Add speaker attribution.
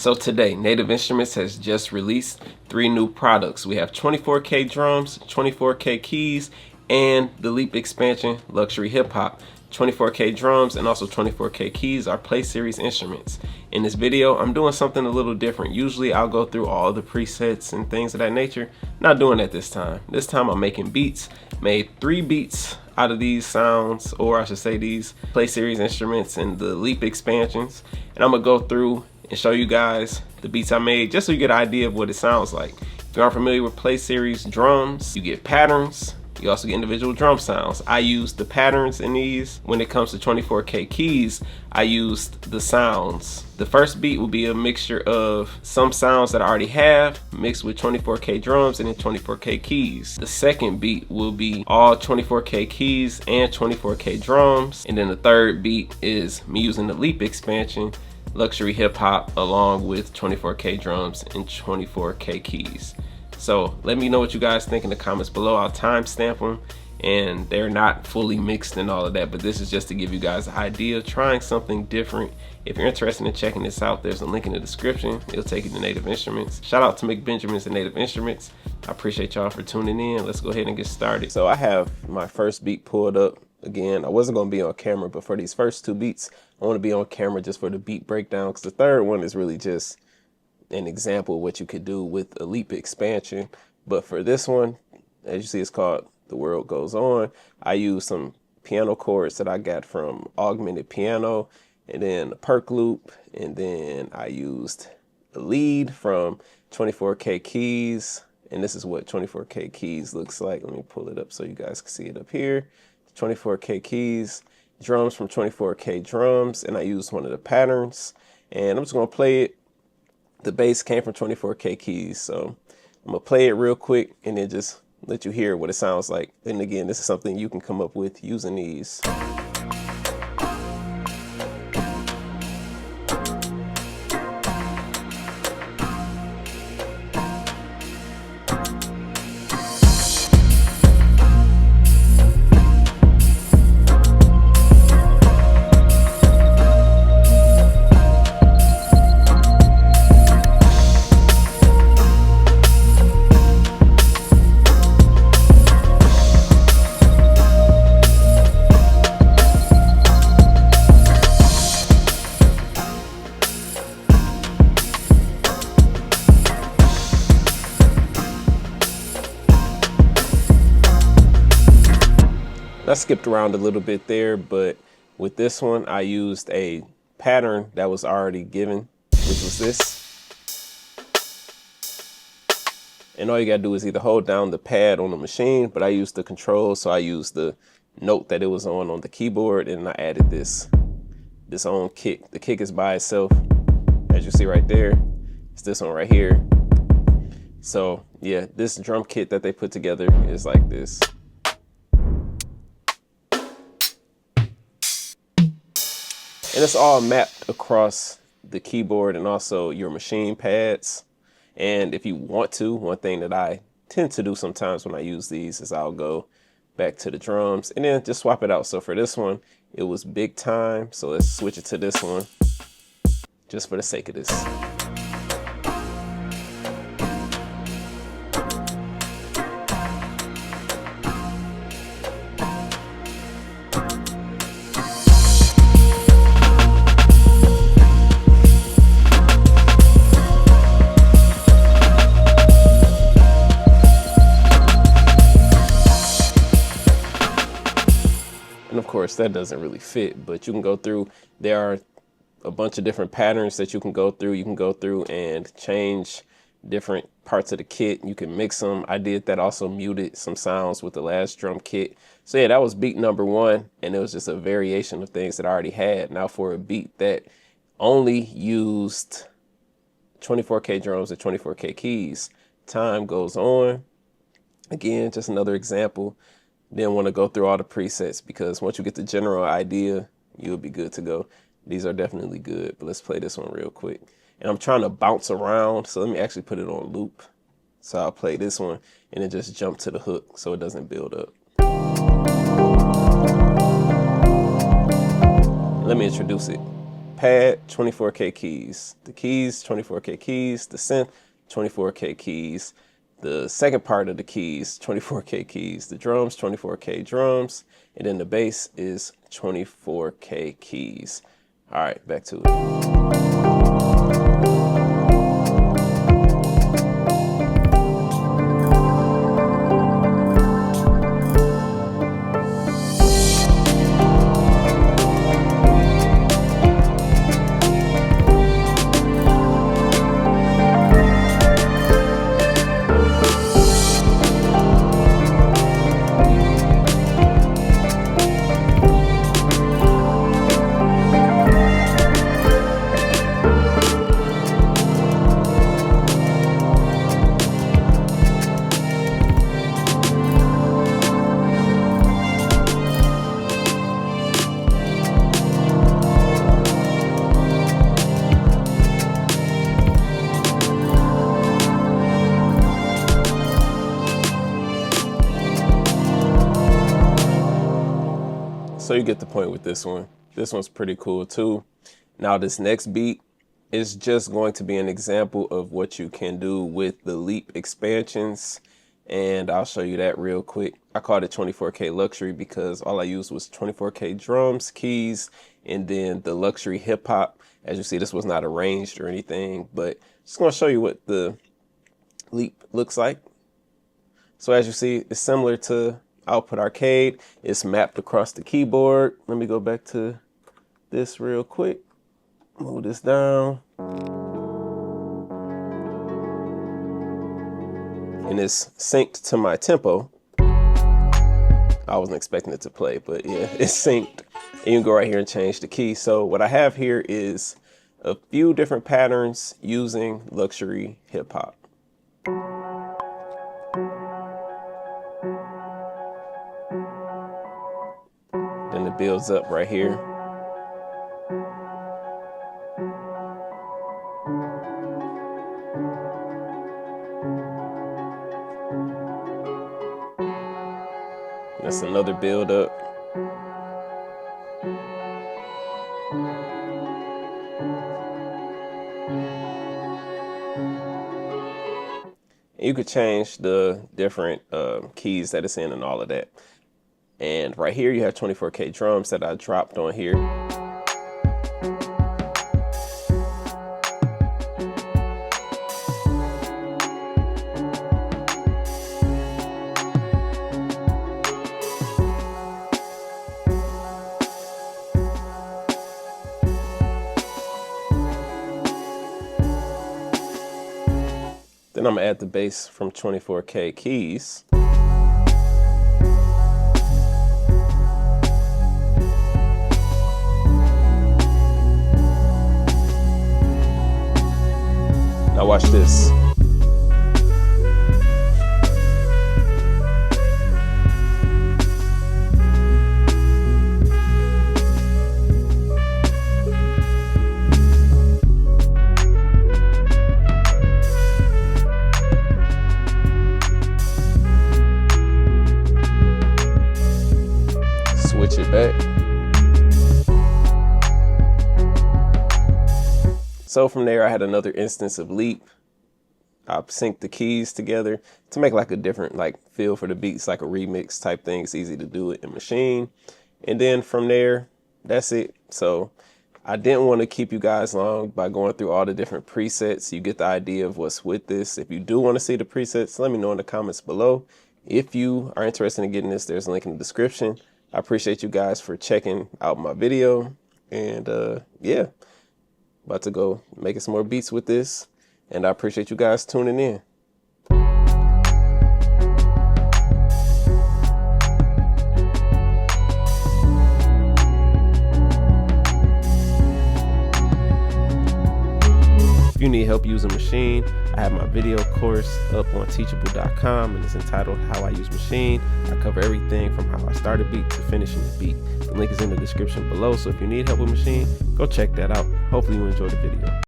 Speaker 1: So today, Native Instruments has just released 3 new products. We have 24K drums, 24K keys, and the Leap expansion luxury hip hop. 24K drums and also 24K keys are Play Series instruments. In this video, I'm doing something a little different. Usually I'll go through all the presets and things of that nature. Not doing that this time. This time I'm making beats. Made 3 beats out of these sounds, or I should say these Play Series instruments and the Leap expansions. And I'm gonna go through and show you guys the beats I made just so you get an idea of what it sounds like. If you aren't familiar with Play Series drums, you get patterns. You also get individual drum sounds. I used the patterns in these. When it comes to 24K keys, I used the sounds. The first beat will be a mixture of some sounds that I already have mixed with 24K drums and then 24K keys. The second beat will be all 24K keys and 24K drums. And then the third beat is me using the Leap expansion, luxury hip hop, along with 24K drums and 24K keys. So let me know what you guys think in the comments below. I'll timestamp them, and they're not fully mixed and all of that, but this is just to give you guys an idea of trying something different. If you're interested in checking this out, there's a link in the description. It'll take you to Native Instruments. Shout out to McBenjamins and Native Instruments. I appreciate y'all for tuning in. Let's go ahead and get started. So I have my first beat pulled up. Again, I wasn't gonna be on camera, but for these first 2 beats, I wanna be on camera just for the beat breakdown, because the third one is really just an example of what you could do with a Leap expansion. But for this one, as you see, it's called The World Goes On. I used some piano chords that I got from Augmented Piano, and then a perk loop, and then I used a lead from 24K keys, and this is what 24K keys looks like. Let me pull it up so you guys can see it up here. 24K keys, drums from 24K drums, and I used one of the patterns, and I'm just gonna play it. The bass came from 24K keys, so I'm gonna play it real quick and then just let you hear what it sounds like. And again, this is something you can come up with using these. I skipped around a little bit there, but with this one, I used a pattern that was already given, which was this. And all you gotta do is either hold down the pad on the machine, but I used the control, so I used the note that it was on the keyboard, and I added this own kick. The kick is by itself, as you see right there. It's this one right here. So yeah, this drum kit that they put together is like this. And it's all mapped across the keyboard and also your machine pads. And if you want to, one thing that I tend to do sometimes when I use these is I'll go back to the drums and then just swap it out. So for this one, it was big time. So let's switch it to this one just for the sake of this. And of course, that doesn't really fit, but you can go through. There are a bunch of different patterns that you can go through. You can go through and change different parts of the kit. You can mix them. I did that, also muted some sounds with the last drum kit. So yeah, that was beat number 1, and it was just a variation of things that I already had. Now for a beat that only used 24K drums and 24K keys, Time Goes On. Again, just another example. Didn't want to go through all the presets, because once you get the general idea, you'll be good to go. These are definitely good, but let's play this one real quick. And I'm trying to bounce around, so let me actually put it on loop. So I'll play this one and then just jump to the hook so it doesn't build up. Let me introduce it. pad, 24K keys. The keys, 24K keys. The synth, 24K keys. The second part of the keys, 24K keys. The drums, 24K drums. And then the bass is 24K keys. All right, back to it. So you get the point with this one. This one's pretty cool too. Now this next beat is just going to be an example of what you can do with the Leap expansions. And I'll show you that real quick. I called it 24K Luxury because all I used was 24K drums, keys, and then the luxury hip hop. As you see, this was not arranged or anything, but just gonna show you what the Leap looks like. So as you see, it's similar to Output Arcade. It's mapped across the keyboard. Let me go back to this real quick. Move this down. And it's synced to my tempo. I wasn't expecting it to play, but yeah, it's synced. And you can go right here and change the key. So what I have here is a few different patterns using luxury hip hop. Then it builds up right here. That's another build up. You could change the different keys that it's in and all of that. And right here you have 24K drums that I dropped on here. Then I'm gonna add the bass from 24K keys. Now watch this. Switch it back. So from there, I had another instance of Leap. I synced the keys together to make like a different feel for the beats, like a remix type thing. It's easy to do it in Maschine. And then from there, that's it. So I didn't want to keep you guys long by going through all the different presets. You get the idea of what's with this. If you do want to see the presets, let me know in the comments below. If you are interested in getting this, there's a link in the description. I appreciate you guys for checking out my video. And yeah, about to go making some more beats with this. And I appreciate you guys tuning in. If you need help using Maschine, I have my video course up on teachable.com, and it's entitled How I Use Maschine. I cover everything from how I start a beat to finishing the beat. The link is in the description below, so if you need help with Maschine, go check that out. Hopefully you enjoy the video.